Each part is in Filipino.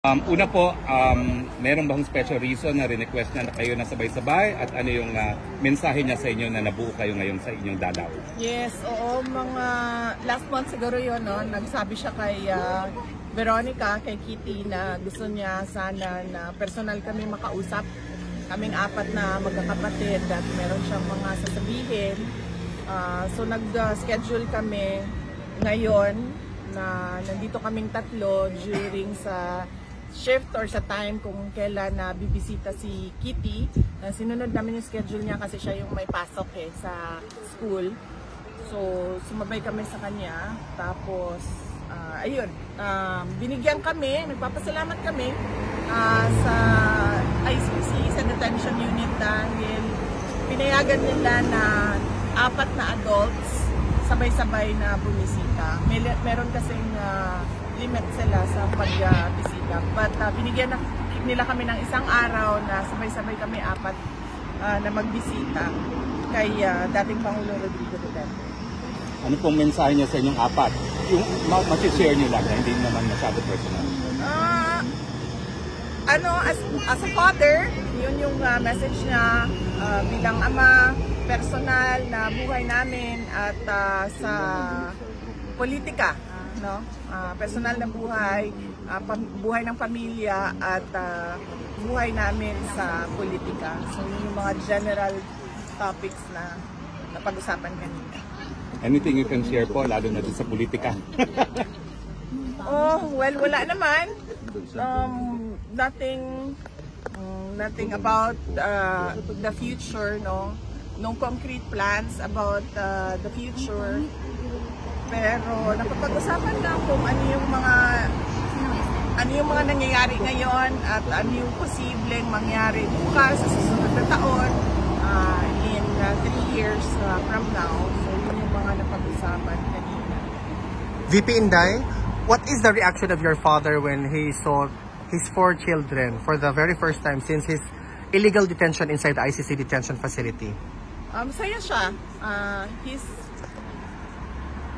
Una po, meron bang special reason na request na kayo na sabay-sabay at ano yung mensahe niya sa inyo na nabuo kayo ngayon sa inyong dalaw? Yes, oo, mga last month siguro yun, no? Nagsabi siya kay Veronica, kay Kitty na gusto niya sana na personal kami makausap. Kaming apat na magkakapatid at meron siyang mga sasabihin. So nag-schedule kami ngayon na nandito kaming tatlo during sa shift or sa time kung kailan na bibisita si Kitty. Sinunod namin yung schedule niya kasi siya yung may pasok sa school. So sumabay kami sa kanya. Tapos ayun, binigyan kami, nagpapasalamat kami sa ICC, sa detention unit dahil pinayagan nila na 4 na adults sabay-sabay na bumisita. Meron kasing limit sila sa pagbisita. But binigyan nila kami ng isang araw na sabay-sabay kami 4 na magbisita kay dating Pangulong Rodrigo Duterte. Ano pong mensahe niya sa inyong 4? Yung masishare niyo lang, hindi naman masyado personal. As a father, yun yung message niya bilang ama, personal na buhay namin at sa politika, no? Personal na buhay, buhay ng pamilya at buhay namin sa politika. So yun yung mga general topics na napag-usapan kanina. Anything you can share po, lalo na din sa politika? Well, wala naman. Nothing about the future, no? No concrete plans about the future. Pero napapag-usapan lang kung ano yung mga nangyayari ngayon at ano yung posibleng mangyari bukas sa susunod na taon in 3 years from now. So yun yung mga napag-usapan kanina. VP Inday, what is the reaction of your father when he saw his 4 children for the very first time since his illegal detention inside the ICC detention facility? Masaya siya.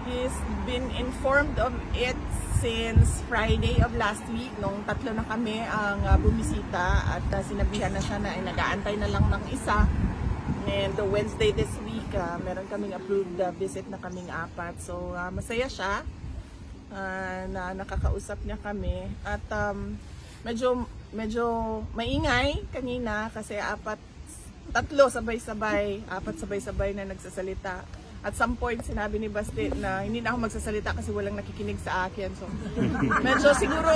He's been informed of it since Friday of last week nung 3 na kami ang bumisita at sinabihan na siya na ay nag-aantay na lang ng isa. And Wednesday this week, meron kaming approved visit na kaming 4. So masaya siya na nakakausap niya kami. At medyo maingay kanina kasi 3 sabay-sabay, 4 sabay-sabay na nagsasalita. At some point, sinabi ni Basti na hindi na ako magsasalita kasi walang nakikinig sa akin. So, medyo siguro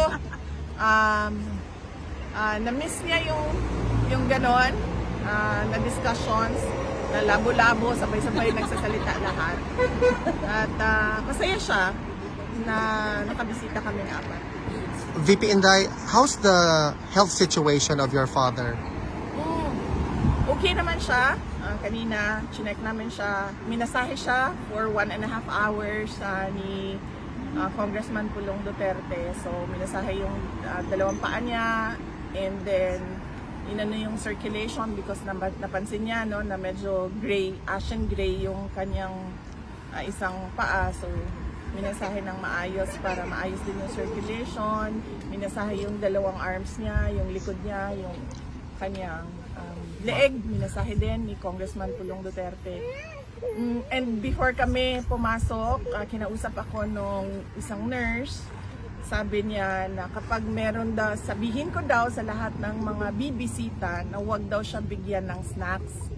na-miss niya yung ganon na discussions, na labo-labo, sabay-sabay nagsasalita lahat. At masaya siya na nakabisita kami ng 4. VP Inday, how's the health situation of your father? Okay naman siya. Kanina, chinek namin siya. Minasahe siya for 1.5 hours ni Congressman Pulong Duterte. So, minasahe yung 2 paa niya. And then, inano yung circulation because napansin niya no, na medyo gray, ashen gray yung kanyang isang paa. So, minasahe ng maayos para maayos din yung circulation. Minasahe yung 2 arms niya, yung likod niya, yung kanyang leeg, minasahe din ni Congressman Pulong Duterte. And before kami pumasok, kinausap ako nung isang nurse. Sabi niya na kapag meron daw, sabihin ko daw sa lahat ng mga bibisita na huwag daw siya bigyan ng snacks.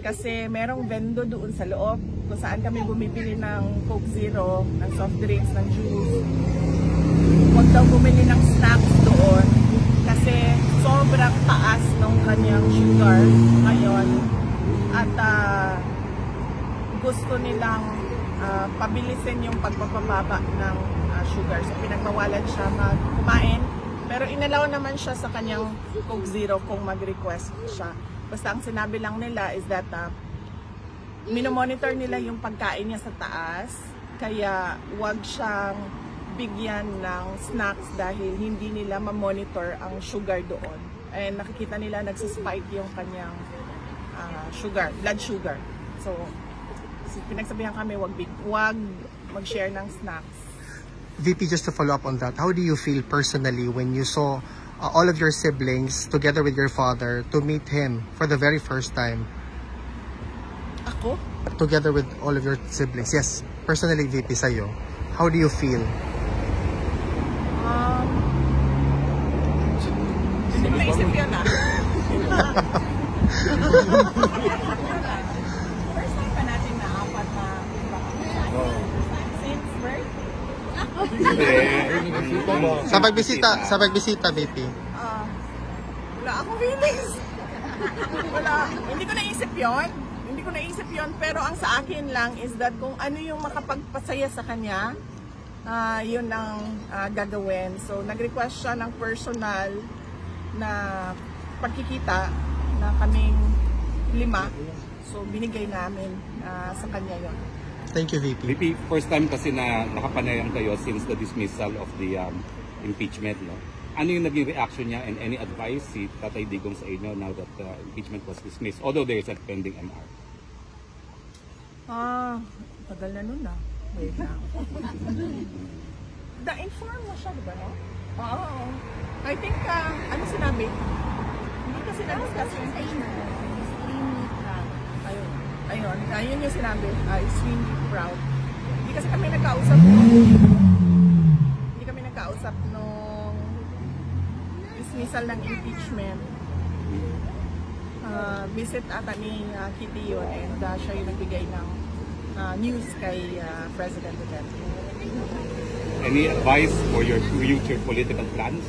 Kasi merong vendo doon sa loob kung saan kami bumibili ng Coke Zero, ng soft drinks, ng juice. Huwag daw bumili ng snacks doon kasi sobrang taas ng kanyang sugar ngayon at gusto nilang pabilisin yung pagpapababa ng sugar. So pinagbawalan siya kumain pero inalaw naman siya sa kanyang Coke Zero kung mag-request siya. Basta ang sinabi lang nila is that minomonitor nila yung pagkain niya sa taas kaya wag siyang bigyan ng snacks dahil hindi nila ma-monitor ang sugar doon. And nakikita nila nagsispike yung kanyang blood sugar. So pinagsabihan kami wag mag-share ng snacks. VP, just to follow up on that, how do you feel personally when you saw all of your siblings together with your father to meet him for the very first time? Ako? Together with all of your siblings. Yes, personally, VP, sa'yo. How do you feel? Hindi ko naisip yun First time pa natin na apat na since birth. Sa pagbisita, VP. Wala akong feelings. Hindi ko naisip yun. Pero ang sa akin lang is that kung ano yung makapagpasaya sa kanya, yun ang gagawin. So, nag-request siya ng personal na pagkikita na kaming 5. So, binigay namin sa kanya yun. Thank you, VP. VP, first time kasi na nakapanayam kayo since the dismissal of the impeachment, no? Ano yung naging reaction niya and any advice si Tatay Digong sa inyo now that impeachment was dismissed, although there is a pending MR? Tagal na nun Wait na. Na-inform mo siya, diba, no? Oo. I think, ano sinabi? Hindi kasi na-discuss yun. Ayun yung sinabi. Extremely proud. Hindi kasi kami nagkausap nung dismissal ng impeachment. Visit ata ni Kitty yun and siya yung nagbigay ng news kay President Duterte. Any advice for your future political plans?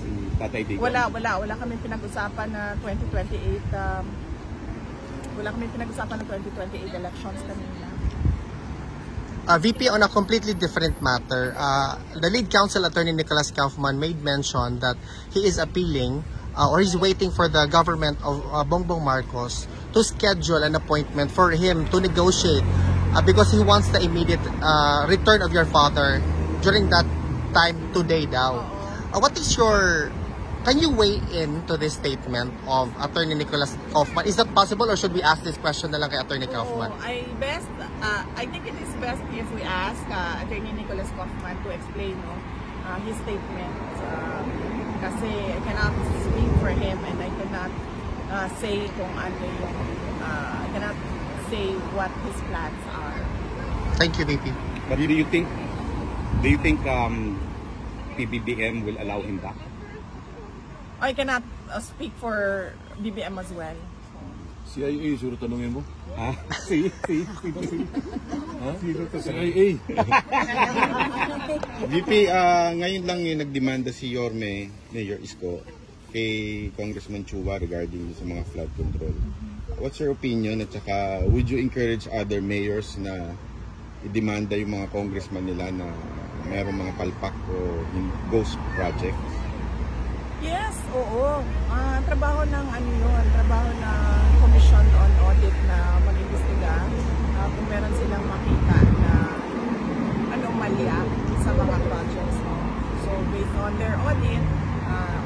Si Tatay Digong? Wala kami pinag-usapan na 2028 elections kanina. VP, on a completely different matter, the lead counsel attorney Nicholas Kaufman made mention that he is appealing or he's waiting for the government of Bongbong Marcos to schedule an appointment for him to negotiate because he wants the immediate return of your father during that time today daw. What is your... Can you weigh in to this statement of Attorney Nicholas Kaufman? Is that possible or should we ask this question na lang kay Attorney Kaufman? I think it is best if we ask Attorney Nicholas Kaufman to explain his statement. Kasi I cannot speak for him and I cannot say kung ano yung I cannot say what his plans are. Thank you, VP. But do you think PBBM will allow him back? I cannot speak for BBM as well. CIA, siguro tanungin mo? CIA. VP, ngayon lang yung nagdemanda si Yorme, Mayor Isko, kay Congressman Chua regarding sa mga flood control. What's your opinion at saka would you encourage other mayors na i-demanda yung mga congressman nila na mayroong mga palpak o ghost projects? Yes, oo. Trabaho ng trabaho ng Commission on Audit na mag-imbestiga kung meron silang makita na anomalya sa mga projects. So based on their audit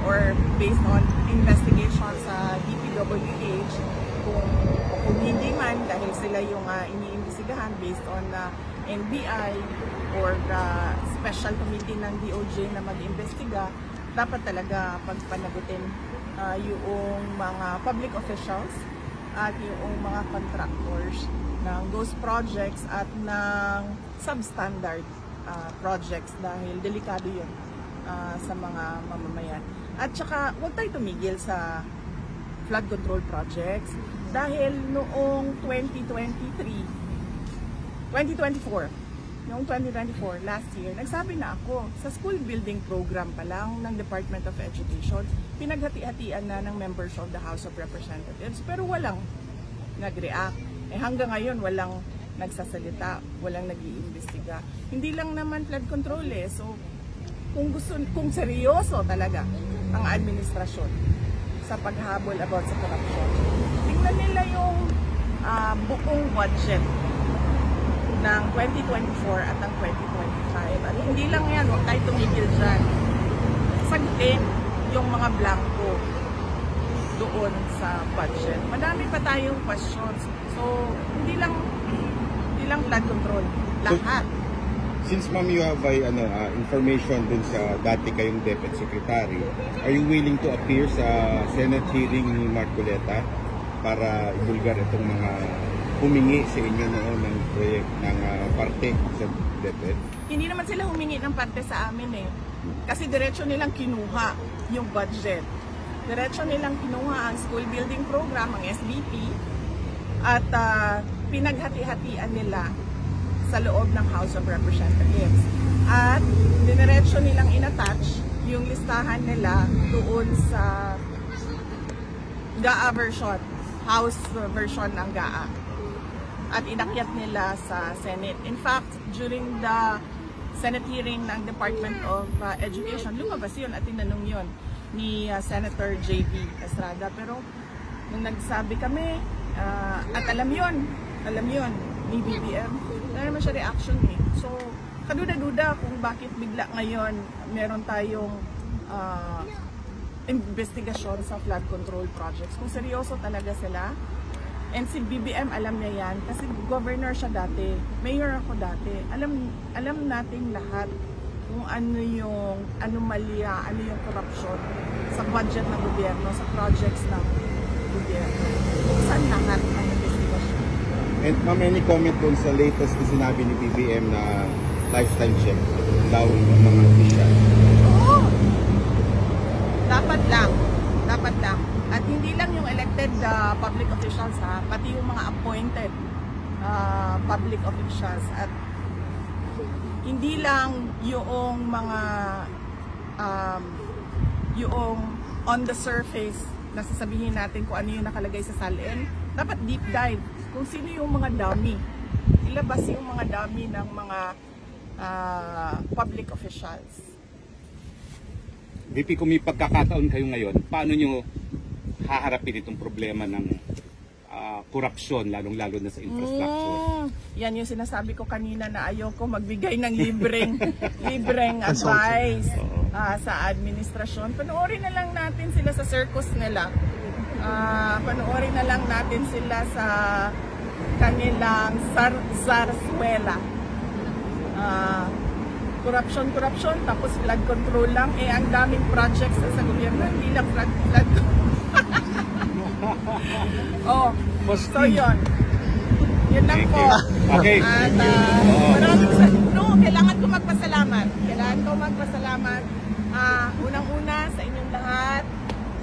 or based on investigation sa DPWH, kung hindi man dahil sila yung iniimbestigahan based on NBI or the special committee ng DOJ na mag-imbestiga, dapat talaga pagpanagutin yung mga public officials at yung mga contractors ng ghost projects at ng substandard projects dahil delikado yun sa mga mamamayan. At saka huwag tayo tumigil sa flood control projects dahil noong 2024, last year, nagsabi na ako, sa school building program pa lang ng Department of Education, pinaghati-hatian na ng members of the House of Representatives, pero walang nag-react. Hanggang ngayon, walang nagsasalita, walang nag-iimbestiga. Hindi lang naman flood control So, kung seryoso talaga ang administrasyon sa paghabol about sa corruption, tingnan nila yung buong budget ng 2024 at ng 2025. At hindi lang yan, huwag tayo tumigil dyan. Sagutin yung mga blanco doon sa budget. Madami pa tayong questions. So, hindi lang flood control. Lahat. Since ma'am you have information dun sa dati kayong DepEd Secretary, are you willing to appear sa Senate hearing ni Marcoleta para ibulgar itong mga humingi sa inyo noon ng proyekt ng parte sa DepEd? Hindi naman sila humingi ng parte sa amin eh. Kasi diretso nilang kinuha yung budget. Diretso nilang kinuha ang school building program, ang SBP, at pinaghati-hatian nila sa loob ng House of Representatives. At diniretso nilang inattach yung listahan nila doon sa GAA version, House version ng GAA. At inakyat nila sa Senate. In fact, during the Senate hearing ng Department of Education, lumabas yun at tinanong yun ni Senator J.B. Estrada. Pero nung nagsabi kami, at alam yun ni BBM, wala naman siya reaction eh. So, kaduda-duda kung bakit bigla ngayon meron tayong investigasyon sa flood control projects. Kung seryoso talaga sila, and si BBM alam niya yan, kasi governor siya dati, mayor ako dati, alam natin lahat kung ano yung anomalya, ano yung corruption sa budget ng gobyerno, sa projects ng gobyerno. Kung saan lahat ang investigasyon. And ma'am, any comment dun sa latest na sinabi ni BBM na lifetime check daw ng mga official? Oo! Dapat lang. At hindi lang yung elected public officials ha, pati yung mga appointed public officials. At hindi lang yung mga yung on the surface na sasabihin natin kung ano yung nakalagay sa salin. Dapat deep dive kung sino yung mga dummy. Ilabas yung mga dummy ng mga public officials. VP, kung may pagkakataon kayo ngayon, paano nyo haharapin itong problema ng korupsyon, lalong-lalo na sa infrastructure? Yan yung sinasabi ko kanina na ayoko magbigay ng libreng advice sa administrasyon. Panoorin na lang natin sila sa circus nila. Panoorin na lang natin sila sa kanilang zarzuela. Corruption, tapos flood control lang. Eh, ang daming projects sa gobyerno, hindi lang flood oh, so yun lang po. Okay. At kailangan ko magpasalamat. Unang-una sa inyong lahat.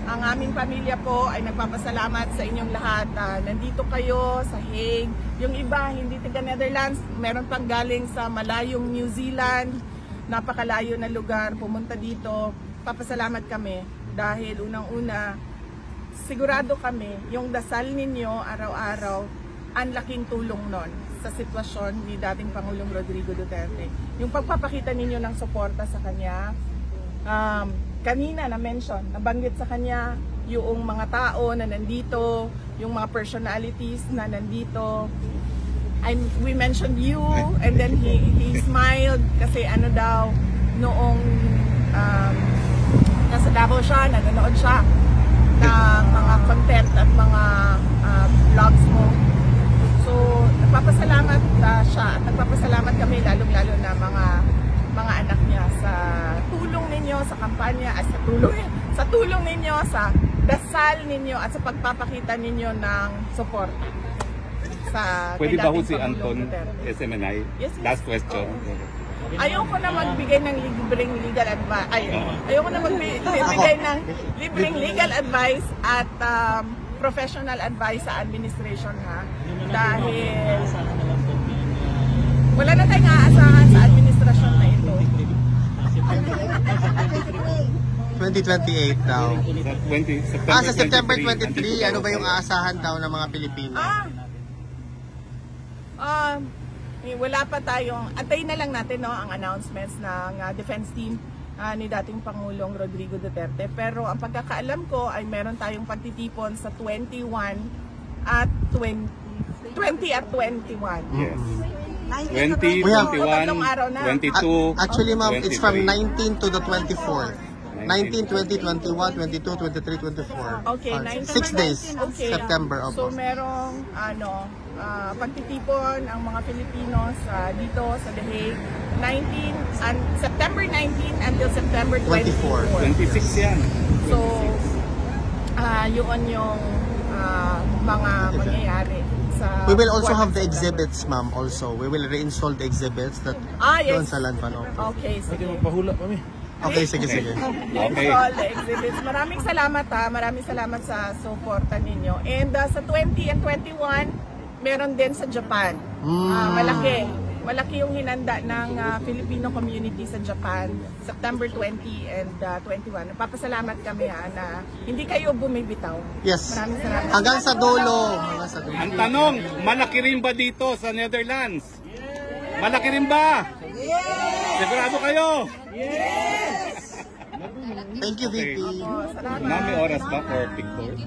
Ang aming pamilya po ay nagpapasalamat sa inyong lahat. Nandito kayo sa Hague. Yung iba, hindi taga Netherlands. Meron pang galing sa malayong New Zealand. Napakalayo na lugar. Pumunta dito. Papasalamat kami. Dahil unang-una, sigurado kami, yung dasal ninyo araw-araw, ang laking tulong nun sa sitwasyon ni dating Pangulong Rodrigo Duterte. Yung pagpapakita ninyo ng suporta sa kanya, kanina na-mention, nabanggit sa kanya yung mga tao na nandito, yung mga personalities na nandito. We mentioned you, and then he smiled kasi ano daw, noong nasa Davao siya, nanonood siya ng mga content at mga vlogs mo. So, nagpapasalamat siya at nagpapasalamat kami lalong-lalo na mga anak niya sa tulong ninyo sa kampanya at sa tulong ninyo sa dasal ninyo at sa pagpapakita ninyo ng support sa Pwede ba ho si Anton SMNI? Yes. Last question. Ayoko na magbigay ng libreng legal advice. Ayoko na magbigay ng libreng legal advice at professional advice sa administration ha. Dahil wala na tayong aasahan sa administrasyon na ito. 2028 daw. Sa September 23, ano ba yung aasahan daw ng mga Pilipino? Wala pa tayong, antayin na lang natin no, ang announcements ng defense team ni dating Pangulong Rodrigo Duterte. Pero ang pagkakaalam ko ay meron tayong pagtitipon sa 20 at 21. Yes. 20, 21, 22. Actually, ma'am, it's from 19 to the 24th. 19, 20, 21, 22, 23, 24. Okay, 6 days. Okay. September. So merong pagtitipon ang mga Filipinos dito sa The Hague, September 19 until September 24. 26 yan. So, yun yung mga mangyayari. Sa We will also Puerto have the Sala. exhibits, ma'am, also. We will reinstall the exhibits that Yes. doon sa Lanpan Open. Okay, sige. Okay, sige, sige. Okay. All the exhibits. Maraming salamat Maraming salamat sa suporta ninyo. And sa 20 and 21, meron din sa Japan. Malaki yung hinanda ng Filipino community sa Japan, September 20 and 21. Napapasalamat kami na hindi kayo bumibitaw. Yes. Maraming salamat. Hanggang sa dulo. Hanggang sa dulo. Ang tanong, malaki rin ba dito sa Netherlands? Malaki rin ba? Sigurado kayo? Thank you, VP. Salamat. Mami, oras ba for picture?